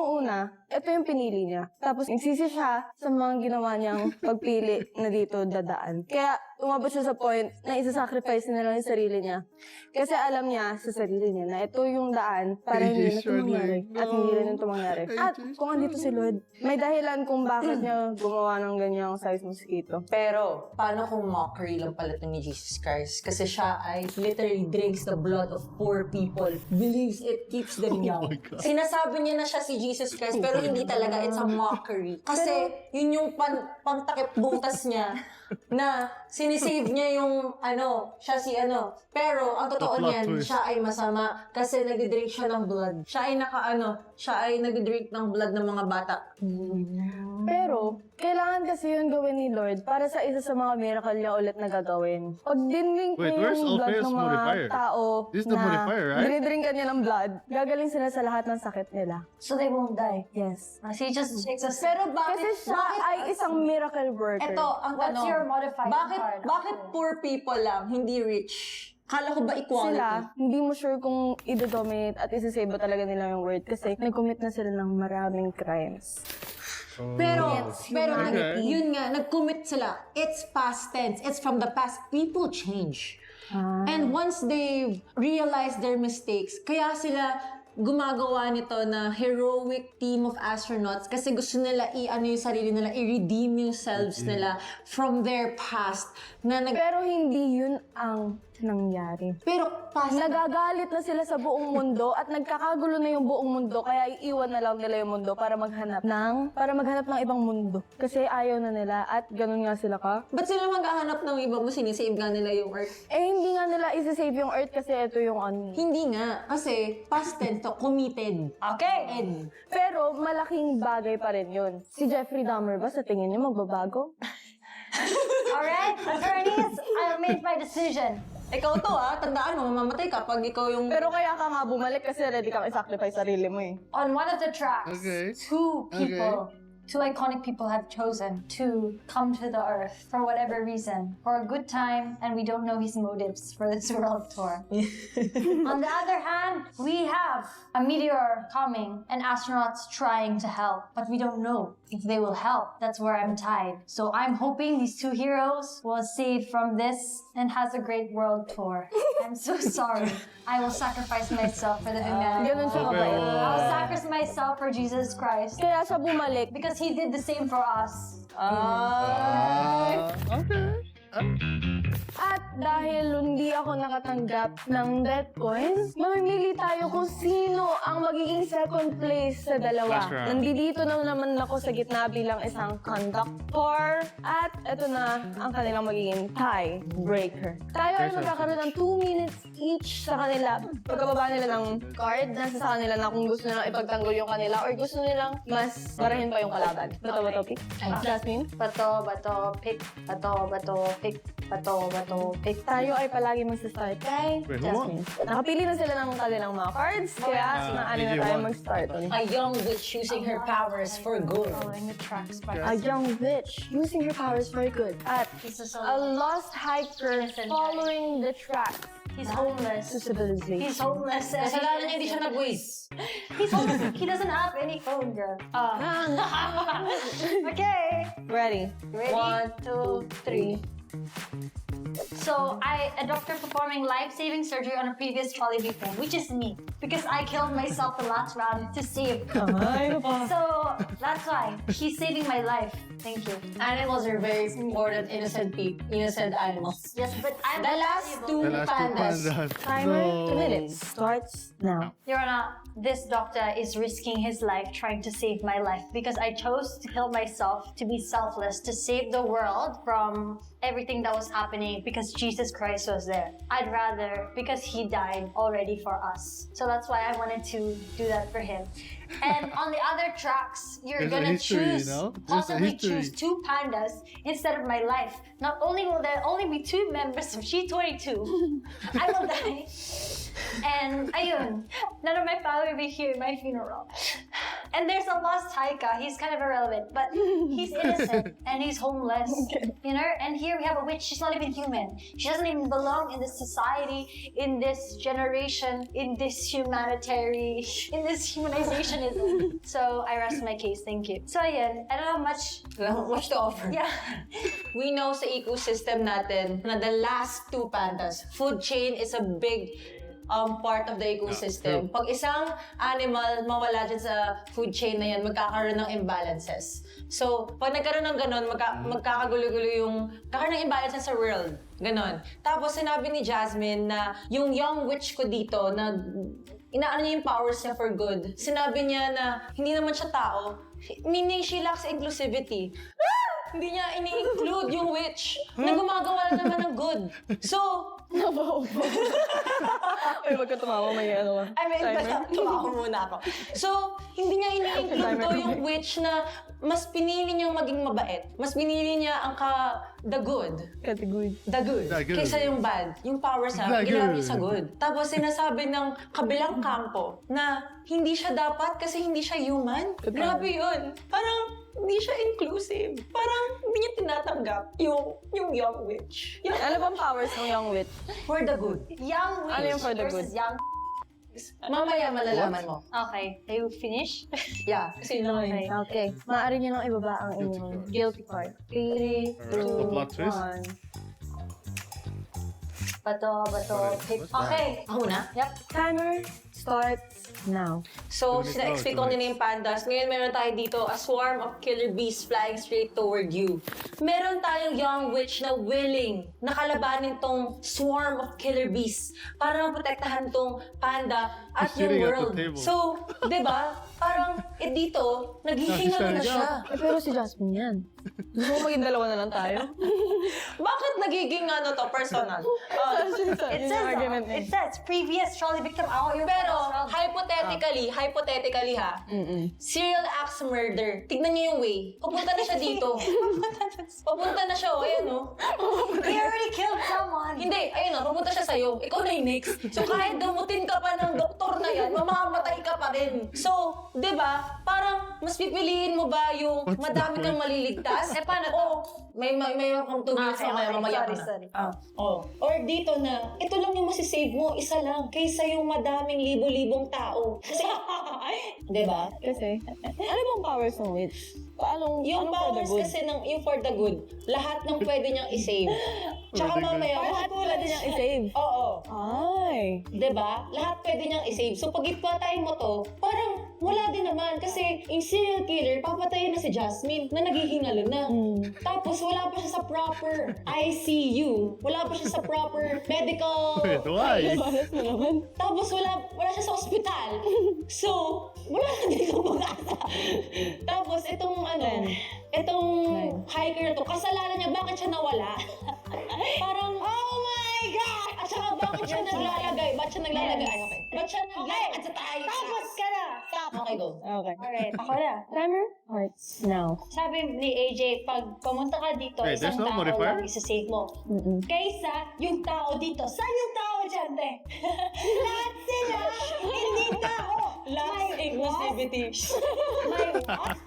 una, ito yung pinili niya. Tapos nagsisi siya sa mga ginawa niyang pagpili na dito dadaan. Kaya umabot siya sa point na isa-sacrifice na lang yung sarili niya. Kasi alam niya sa sarili niya na ito yung daan para hindi na ito mangyari. At hindi rin ito mangyari. At kung andito si Lord, may dahilan kung bakit niya gumawa ng ganyang size mosquito. Pero, paano kung mockery lang pala ito ni Jesus Christ? Kasi siya ay literally drinks the blood of poor people. Believes it keeps them young. Sinasabi niya na siya si Jesus Christ, pero hindi talaga. It's a mockery. Kasi, yun yung pangtakip butas niya na sinisave niya yung siya si Pero, ang totoo plot niyan, twist. siya ay masama kasi nagdidrink siya ng blood. Siya ay nagdidrink ng blood ng mga bata. Pero, kailangan kasi yun gawin ni Lord para sa isa sa mga miracle niya ulit na gagawin. Pag dinlink Wait, niya where's yung blood Alpheus ng mga modifier? tao This is the modifier, right? dinidrinkan niya ng blood, gagaling sila sa lahat ng sakit nila. So they won't die. Yes. So he just takes us. Pero Kasi siya ay isang miracle worker. Ito, ang What's tanong. your modifier card? Bakit poor people lang, hindi rich? Kala ko ba equality? Sila, hindi mo sure kung i-dominate at isasave ba talaga nila yung world kasi nag-commit na sila ng maraming crimes. Pero Okay. yun nga, nag-commit sila. It's past tense. It's from the past. People change. And once they realize their mistakes, kaya sila gumagawa nito na heroic team of astronauts kasi gusto nila yung sarili nila, i-redeem yung selves nila from their past. Pero hindi yun ang nangyari. Pero past Nagagalit na sila sa buong mundo at nagkakagulo na yung buong mundo kaya iiwan na lang nila yung mundo para maghanap ng ibang mundo. Kasi ayaw na nila at ganun nga sila ka. ba't sila maghahanap ng iba mo? Sinisave nga nila yung Earth. Hindi nga nila isa-save yung Earth kasi ito yung Hindi nga. Kasi past tense to, committed. Okay. Pero malaking bagay pa rin yun. Si Jeffrey Dahmer ba sa tingin niyo magbabago? Alright, attorneys, I made my decision. Ikaw to tandaan mo, mamamatay ka pag ikaw yung... Pero kaya ka nga bumalik kasi ready kang i-sacrifice sarili mo eh. On one of the tracks, Okay. two iconic people have chosen to come to the Earth for whatever reason, for a good time, and we don't know his motives for this world tour. On the other hand, we have a meteor coming and astronauts trying to help, but we don't know if they will help. That's where I'm tied. So I'm hoping these two heroes will save from this and has a great world tour. I'm so sorry. I will sacrifice myself for the humanity. Ganun siya kabait. I'll sacrifice myself for Jesus Christ. Kaya siya bumalik. Because he did the same for us. Okay. At dahil hindi ako nakatanggap ng death coins, mamimili tayo kung sino ang magiging second place sa dalawa. Last round. Nandito na naman ako sa gitna bilang isang conductor. At ito na ang kanilang magiging tiebreaker. Tayo ay magkakaroon ng 2 minutes each sa kanila. Pagkababa nila ng card, nasa sa kanila na kung gusto nilang ipagtanggol yung kanila or gusto nilang mas marahin pa yung kalaban. Bato, pick. Jasmine? Bato, pick. Bato, pick. Bato, pick. Tayo ay palagi magsa-start kay Wait, who won? Jasmine. Nakapili na sila ng kanilang mga cards, kaya maaari na AJ tayo won. mag-start. A young witch using her powers for good. Following the tracks by A young witch using her powers for good. At This is a lost hiker following the tracks He's homeless. Civilization. He's homeless. Kasalanan niya hindi siya nag-waste. He's homeless. He doesn't have any phone, girl. Okay. Ready? Ready? 1, 2, 3. So, a doctor performing life-saving surgery on a previous trolley victim, which is me, because I killed myself the last round to save. So, that's why he's saving my life. Thank you. Animals are very important, innocent animals. Yes, but I'm The last two The last two pandas. pandas. Timer, No. 2 minutes. Starts now. Your Honor, this doctor is risking his life trying to save my life because I chose to kill myself to be selfless, to save the world from everything that was happening because Jesus Christ was there. I'd rather, because he died already for us. So that's why I wanted to do that for him. And on the other tracks, you're There's a gonna history, choose, you know? There's a possibly history. choose 2 pandas instead of my life. Not only will there only be 2 members of G22, I will die. And ayun, none of my family will be here at my funeral. And there's a lost Taika. He's kind of irrelevant, but he's innocent and he's homeless, you know? And here we have a witch. She's not even human. She doesn't even belong in this society, in this generation, in this humanitarian, in this humanizationism. So I rest my case. Thank you. So ayun, I don't have much. Much to offer. Yeah. We know sa ecosystem natin na the last 2 pandas, food chain is a big part of the ecosystem. Yeah, Pag isang animal mawala dyan sa food chain na yan, magkakaroon ng imbalances. So, pag nagkaroon ng ganon, magkakagulo-gulo kakaroon ng imbalances sa world. Ganon. Tapos, sinabi ni Jasmine na yung young witch ko dito, na inaano niya yung powers niya for good. Sinabi niya na hindi naman siya tao, meaning she lacks inclusivity. Hindi niya ini-include yung witch na gumagawa naman ng good. So, Ay, wag ka tumawa, may ano. I mean, Timer. tumawa muna ako. So, hindi niya ini-include to yung witch na mas pinili niyang maging mabait. Mas pinili niya ang the good. Category. The good. The good. Kaysa yung bad. Yung powers The niya, ginamit good. niya sa good. Tapos sinasabi ng kabilang kampo na hindi siya dapat kasi hindi siya human. Grabe yun. Parang hindi siya inclusive. Parang hindi niya tinatanggap yung young witch. Yung Ano bang powers ng young witch? for the good. Young witch Ano yung for the versus good? young. Mamaya malalaman mo. Okay, are you finished? Yeah. Kasi yun lang yun. Okay. Maaari niyo nang ibaba ang inyong guilty card. 3, The 2, plot twist. 1. Bato. What's that? Okay, ako na. Yep. Timer starts now. So, Two minutes sina-explain now, ko two nila yung pandas. Ngayon, meron tayo dito, a swarm of killer bees flying straight toward you. Meron tayong young witch na willing na kalabanin tong swarm of killer bees para maprotektahan tong panda at He's yung sitting at the world. table. So, di ba? Parang, dito, naghihinga na siya. Pero si Jasmine yan. Gusto mo maging dalawa na lang tayo? Bakit nagiging personal? It says previous trolley victim. Pero, hypothetically ha, serial axe murder. Tignan niyo yung way. Papunta na siya dito. Papunta na siya, ayan o. He already killed someone. Hindi, ayun o, papunta siya sa'yo. Ikaw na yung next. So kahit gamutin ka pa ng doktor na yan, mamamatay ka pa rin. So, di ba, parang mas pipiliin mo ba yung madami kang maliligtas? Eh, paano to? O, may kang 2 minutes na kaya mamaya ka na. Sorry. Oh. Or dito na, ito lang yung masisave mo, isa lang, kaysa yung madaming libo-libong tao. Kasi, di ba? Kasi, ano bang powers ng witch? Paano, Yung anong for the powers good? kasi yung for the good, lahat ng pwede niyang i-save. Tsaka For the good. mamaya, Lahat pwede niyang i-save? Oo. Ay. Diba? Lahat pwede niyang i-save. So pag ipatayin mo to, parang wala din naman. Kasi yung serial killer, papatayin na si Jasmine na naghihingalo na. Tapos wala pa siya sa proper ICU. Wala pa siya sa proper medical... Wait, why? Balas mo naman. Tapos wala siya sa ospital. So, wala na din kang mag-asa. Tapos itong hiker na to, kasalanan niya, bakit siya nawala? Parang, oh my God! At saka bakit siya naglalagay? Ba't siya naglalagay? Ay, okay. Ba't siya naglalagay sa tayo? Tapos ka na. Stop. Okay, go. Okay. Alright, ako na. Timer starts now. Sabi ni AJ, pag pumunta ka dito, Wait, isang there's no tao modifier? lang isa-save mo. Kaysa yung tao dito. Saan yung tao dyan, te? Lahat sila, hindi tao. Last inclusivity. My what?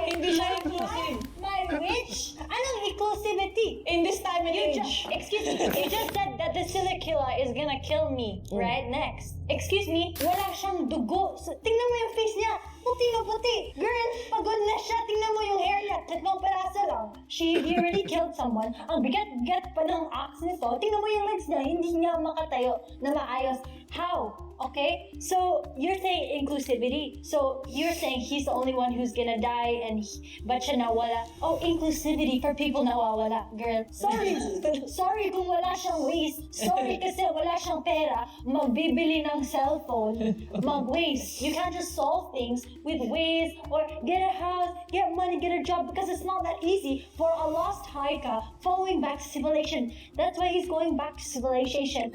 Hindi siya inclusive. My witch? Anong inclusivity? In this time and You age. excuse me, you just said that the serial killer is gonna kill me, right? Next. Excuse me, wala siyang dugo. So, tingnan mo yung face niya. Puti na puti. Girl, pagod na siya. Tingnan mo yung hair niya. 3 peraso lang. He already killed someone. Ang bigat-bigat pa ng axe nito. Tingnan mo yung legs niya. Hindi niya makatayo na maayos. How? Okay? So, you're saying inclusivity. So, you're saying he's the only one who's gonna die and but siya nawala. Oh, inclusivity for people nawawala. Girl, sorry. Sorry kung wala siyang waste. Sorry kasi wala siyang pera. Magbibili ng cellphone. Mag-waste. You can't just solve things with ways or get a house, get money, get a job because it's not that easy for a lost hiker following back to civilization. That's why he's going back to civilization.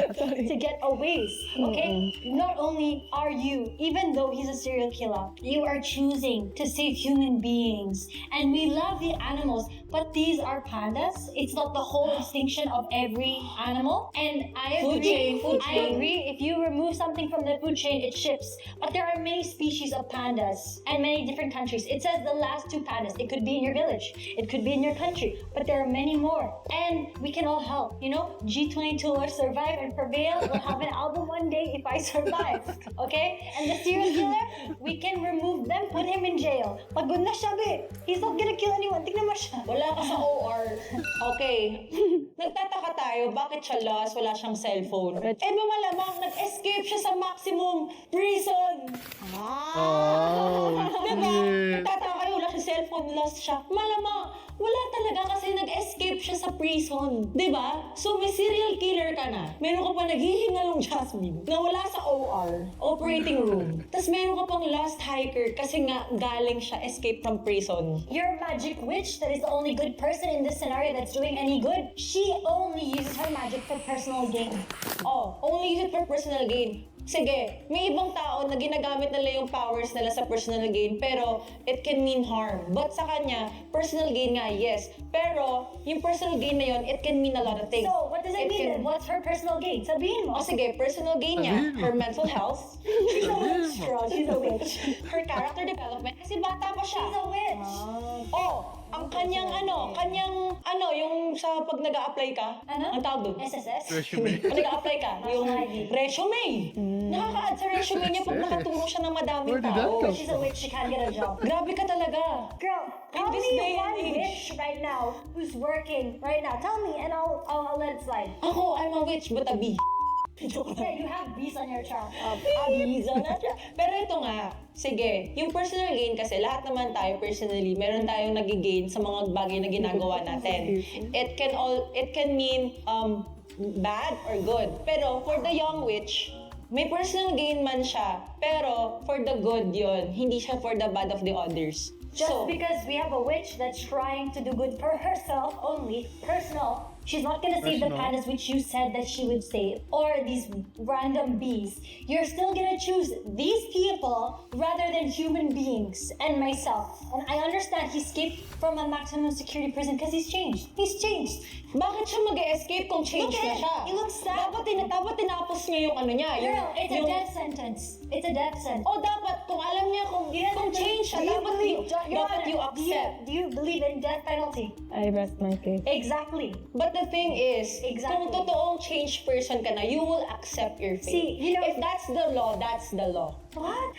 To get a ways, okay? Not only are you, even though he's a serial killer, you are choosing to save human beings. And we love the animals, but these are pandas. It's not the whole extinction of every animal. And I Food agree. chain, food I chain. agree. If you remove something from the food chain, it shifts. But there are many species of pandas and many different countries. It says the last 2 pandas. It could be in your village. It could be in your country. But there are many more. And we can all help. You know, G22 will survive and prevail. We'll have an album one day if I survive. Okay? And the serial killer, we can remove them, put him in jail. Pagod na siya, be. He's not gonna kill anyone. Tingnan mo siya. Wala ka sa OR. Okay. Nagtataka tayo, bakit siya lost? Wala siyang cellphone. Malamang nag-escape siya sa maximum prison. Oh, Diba? shit. Nagtataka kayo, wala siyang cellphone, lost siya. Malamang, wala talaga kasi nag-escape siya sa prison. Diba? So may serial killer ka na. Meron ka pa naghihingalong Jasmine na wala sa OR, operating room. Tapos meron ka pang lost hiker kasi nga galing siya escape from prison. Your magic witch that is the only good person in this scenario that's doing any good, she only uses her magic for personal gain. Oh, only use it for personal gain. Sige, may ibang tao na ginagamit nila yung powers nila sa personal gain, pero it can mean harm. But sa kanya, personal gain nga, yes. Pero, yung personal gain na yun, it can mean a lot of things. So, what does it mean then? What's her personal gain? Sabihin mo. O sige, personal gain niya, Sabihin mo. her mental health. She's a witch, girl. She's a witch. Her character development, kasi bata pa siya. She's a witch. Oh, ang kanyang yung sa pag nag-a-apply ka, Ano? ang tawag doon? SSS? Resume. Pag nag-a-apply ka, yung ID. resume. Nakaka-add sa resume niya pag nakaturo siya ng madaming Where did that tao. come She's a witch. She can't get a job. Grabe ka talaga. Girl, tell this me day and one age. witch right now who's working right now. Tell me and I'll let it slide. Ako, I'm a witch, but a bee. Yeah, you have bees on your chart. Abizo na siya. Pero ito nga, sige, yung personal gain kasi, lahat naman tayo personally, meron tayong nagigain sa mga bagay na ginagawa natin. It can mean bad or good. Pero for the young witch, may personal gain man siya, pero for the good yun, hindi siya for the bad of the others. Just because we have a witch that's trying to do good for herself only, personal, she's not gonna save the Personal. pandas which you said that she would save, or these random bees. You're still gonna choose these people rather than human beings and myself. And I understand he escaped from a maximum security prison because he's changed. He's changed. Bakit siya mag-escape kung change Look na at siya? it. He looks sad. Dapat tinapos niya yung ano niya. Girl, it's a death sentence. It's a death sentence. O dapat, kung alam niya kung change siya, dapat you accept. Do you believe in death penalty? I rest my case. Exactly. But the thing is, Exactly. kung totoong change person ka na, you will accept your fate. See, you know- if that's the law, that's the law. What?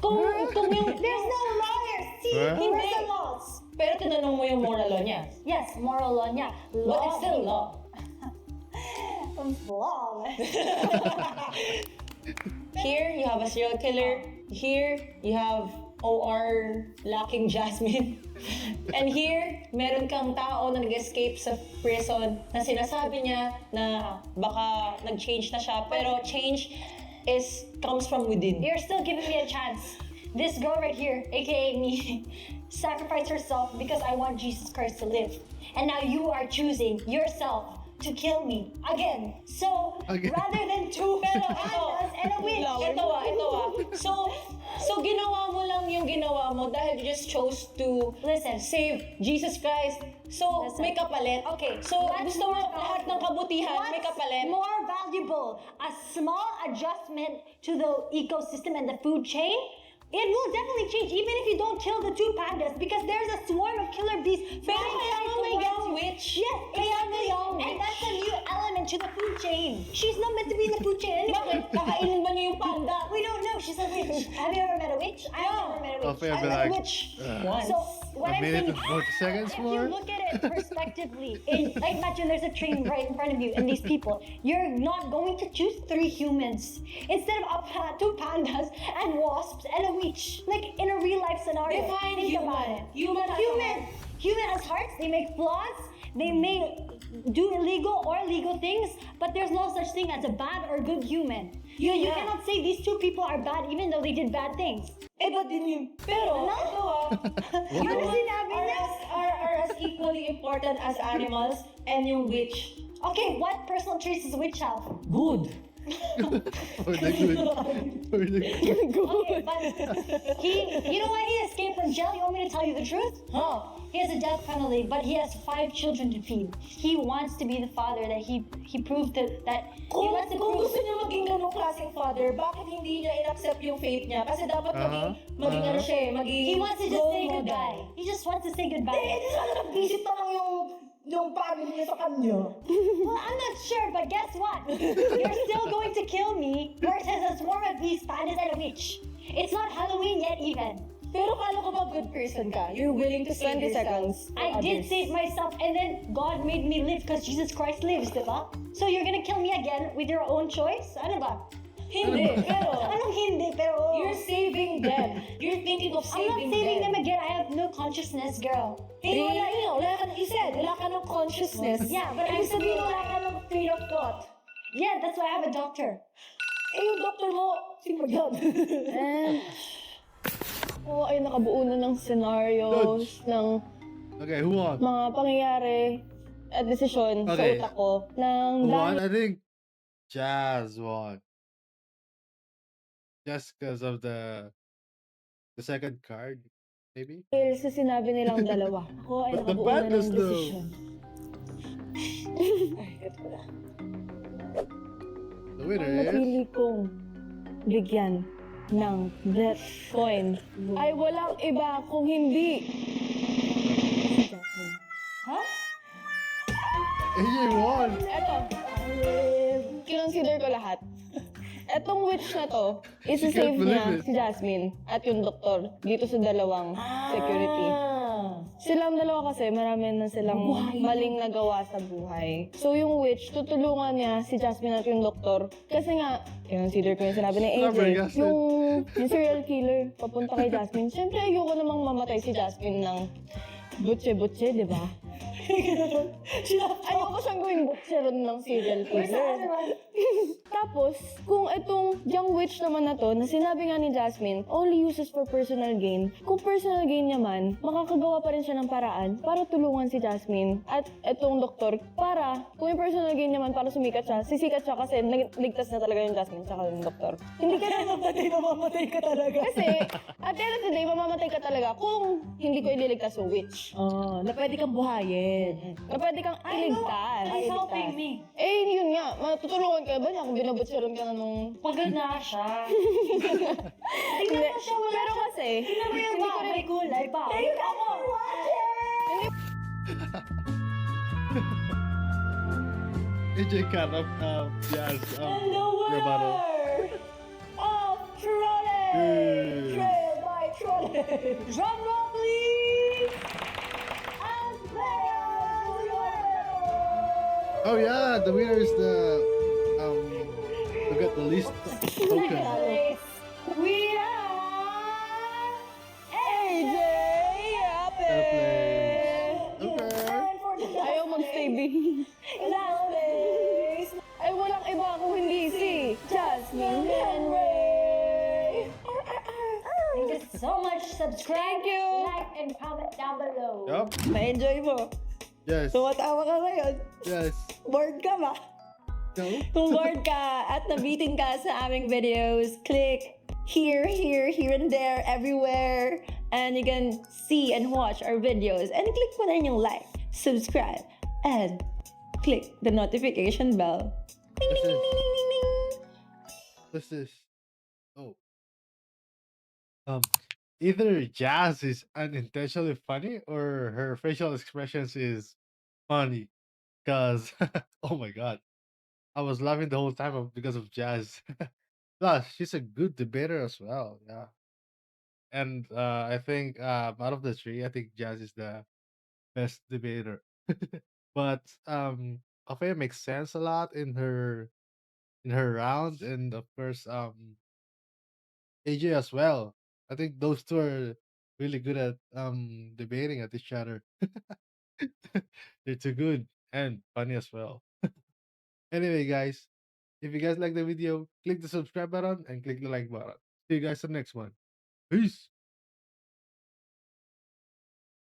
Kung yung... There's no law here. See, Huh? where's Hindi. the laws? Pero tinanong mo yung moral law niya. Yes, moral law niya. But it's still law. Law. Here, you have a serial killer. Here, you have OR lacking Jasmine. And here, meron kang tao na nag-escape sa prison na sinasabi niya na baka nag-change na siya. Pero change comes from within. You're still giving me a chance. This girl right here, aka me, sacrificed herself because I want Jesus Christ to live. And now you are choosing yourself to kill me again. So, Again. rather than two pandas and a witch. Ito ah. So ginawa mo lang yung ginawa mo dahil you just chose to Listen. save Jesus Christ. So, Listen. may kapalit. Okay, So, what's gusto mo more lahat ng kabutihan, may What's kapalit. more valuable? A small adjustment to the ecosystem and the food chain? It will definitely change, even if you don't kill the two pandas, because there's a swarm of killer bees. Pero kaya nga may young witch. Yes, Kaya nga young and witch. that's a new element to the food chain. She's not meant to be in the food chain anyway. Bakit? Kakainin ba niya yung panda? We don't know. She's a witch. Have you ever met a witch? I've never met a witch. Alfea I've be met a like, witch. Once. So what a I'm minute saying, and 40 seconds if more? you look at it prospectively, like imagine there's a train right in front of you and these people, you're not going to choose 3 humans instead of 2 pandas and wasps and a witch. Like in a real life scenario. Define Think about human. it. Human as a Human. Human has hearts. They make flaws. They may do illegal or legal things, but there's no such thing as a bad or good human. You Yeah. cannot say these 2 people are bad even though they did bad things. Eh, ba't din yun? Pero, Ano? ito Ano sinabi are niya? as equally important as animals and yung witch. Okay, what personal traits does a witch have? Good. For the good. For the good. Okay, but you know why he escaped from jail? You want me to tell you the truth? Huh? He has a death penalty, but he has 5 children to feed. He wants to be the father that he proved that he Kung, wants to kung prove. gusto niya maging ganong klaseng father, bakit hindi niya in-accept yung faith niya? Kasi dapat maging ano siya eh, maging He wants to just role say model. goodbye. He just wants to say goodbye. Eh, di sana nag-visit na lang yung family niya sa kanya. Well, I'm not sure, but guess what? You're still going to kill me versus a swarm of bees, pandas, and a witch. It's not Halloween yet, even. Pero kala ko ba good person ka? You're willing to save 20 yourself seconds. for I did others. save myself, and then God made me live because Jesus Christ lives, diba? So you're gonna kill me again with your own choice? Ano ba? Hindi, pero Anong hindi? Pero you're saving them. You're thinking of I'm not saving saving them again. I have no consciousness, girl. Eh, wala ka, you said, wala ka ng consciousness. Yeah, but I'm Ibig sabihin, still- wala ka ng train of thought. Yeah, that's why I have a doctor. Eh, yung doctor mo, si Magab. Oo, ay nakabuo na ng scenarios, ng Okay, who won? mga pangyayari at desisyon Okay. sa utak ko. Ng Who won? dahil I think Jazz won. Just because of the second card, maybe? sa sinabi nilang dalawa. Ako ay But the nakabuo na pandas, ng though. desisyon. The winner Ang is... napili kong bigyan ng death coin ay walang iba kung hindi AJ won! eto, kinonsider ko lahat. Etong witch na to, isi-save believe niya it. si Jasmine at yung doktor dito sa dalawang security. Silang dalawa kasi marami na silang maling nagawa sa buhay. So yung witch, tutulungan niya si Jasmine at yung doktor. Kasi nga, consider ko yung sinabi ni AJ, Flabbergasted. yung serial killer papunta kay Jasmine. Siyempre ayoko namang mamatay si Jasmine ng butse-butse, di ba? Ayoko siyang gawing butcheron ng serial killer. Tapos, kung itong young witch naman na to, na sinabi nga ni Jasmine, only uses for personal gain. Kung personal gain niya man, makakagawa pa rin siya ng paraan para tulungan si Jasmine at itong doktor para, kung yung personal gain niya man para sumikat siya, sisikat siya kasi ligtas na talaga yung Jasmine tsaka yung doktor. Hindi ka na Mamamatay ka talaga. kasi, at the end of the day, mamamatay ka talaga kung hindi ko ililigtas yung witch. Oh, na pwede kang buhayin. Na pwede kang iligtas. He's helping me. Eh, yun nga. Matutulungan ka ba niya kung binabutseron ka na nung... Pagod na siya. Hindi. Pero kasi, Tingnan mo yung hindi ba? ko rin... May gulay pa. Tingnan ako! AJ cut up Jazz And the rebuttal. winner of Trolley! Yay. Trail by Trolley! Drum roll, please! And Oh yeah, the winner is the who got the least token. We are AJ Yape! Okay. Ayaw mag-stay big. Ay, walang iba kung hindi si Jasmine Henry! Thank you so much. Subscribe, Thank you. like, and comment down below. Yup. Ma-enjoy mo. Yes. Tumatawa ka ngayon. Yes. Bored ka ba? No. Kung bored ka at nabitin ka sa aming videos, click here, and there, everywhere. And you can see and watch our videos. And click mo na yung like, subscribe, and click the notification bell. Ding, ding, ding, ding, ding, ding, ding. What's this? Oh. Um, either Jazz is unintentionally funny or her facial expressions is funny. Cause oh my god, I was laughing the whole time because of Jazz. Plus, she's a good debater as well. Yeah, and I think out of the three, I think Jazz is the best debater. But Afea makes sense a lot in her round, and of course AJ as well. I think those two are really good at debating at each other. They're too good and funny as well. Anyway, guys, if you guys like the video, click the subscribe button and click the like button. See you guys on the next one. Peace.